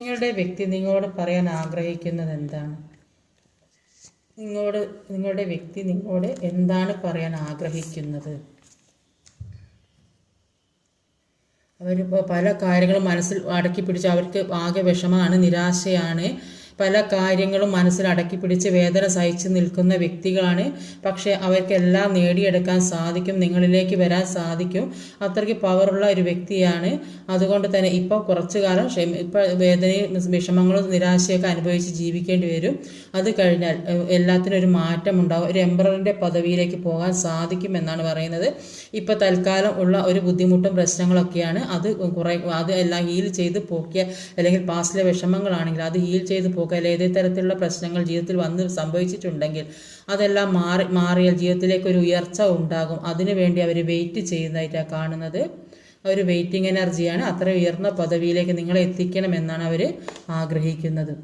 നിങ്ങളുടെ വ്യക്തി നിങ്ങളോട് പറയാൻ ആഗ്രഹിക്കുന്നത് എന്താണ്? നിങ്ങളുടെ വ്യക്തി നിങ്ങളോട് എന്താണ് പറയാൻ ആഗ്രഹിക്കുന്നത്? അവരിപ്പോൾ പല കാര്യങ്ങളും മനസ്സിൽ അടക്കി പിടിച്ച് അവർക്ക് ആകെ വിഷമമാണ്, നിരാശയാണ്. പല കാര്യങ്ങളും മനസ്സിൽ അടക്കി പിടിച്ച് വേദന സഹിച്ച് നിൽക്കുന്ന വ്യക്തികളാണ്. പക്ഷേ അവർക്കെല്ലാം നേടിയെടുക്കാൻ സാധിക്കും, നിങ്ങളിലേക്ക് വരാൻ സാധിക്കും. അത്രയ്ക്ക് പവറുള്ള ഒരു വ്യക്തിയാണ്. അതുകൊണ്ട് തന്നെ ഇപ്പോൾ കുറച്ചു കാലം ഇപ്പോൾ വേദനയും വിഷമങ്ങളും നിരാശയൊക്കെ അനുഭവിച്ച് ജീവിക്കേണ്ടി വരും. അത് കഴിഞ്ഞാൽ എല്ലാത്തിനും ഒരു മാറ്റം ഉണ്ടാകും. ഒരു എംപററിൻ്റെ പദവിയിലേക്ക് പോകാൻ സാധിക്കുമെന്നാണ് പറയുന്നത്. ഇപ്പോൾ തൽക്കാലം ഉള്ള ഒരു ബുദ്ധിമുട്ടും പ്രശ്നങ്ങളൊക്കെയാണ്. അത് എല്ലാം ഹീൽ ചെയ്ത് പോക്കിയ, അല്ലെങ്കിൽ പാസ്റ്റിലെ വിഷമങ്ങളാണെങ്കിൽ അത് ഹീൽ ചെയ്ത് പോക്കുക, അല്ലെങ്കിൽ ഏത് തരത്തിലുള്ള പ്രശ്നങ്ങൾ ജീവിതത്തിൽ വന്ന് സംഭവിച്ചിട്ടുണ്ടെങ്കിൽ അതെല്ലാം മാറിയാൽ ജീവിതത്തിലേക്ക് ഒരു ഉയർച്ച ഉണ്ടാകും. അതിനുവേണ്ടി അവർ വെയിറ്റ് ചെയ്യുന്നതായിട്ടാണ് കാണുന്നത്. ഒരു വെയിറ്റിംഗ് എനർജിയാണ്. അത്ര ഉയർന്ന പദവിയിലേക്ക് നിങ്ങളെ എത്തിക്കണമെന്നാണ് അവർ ആഗ്രഹിക്കുന്നത്.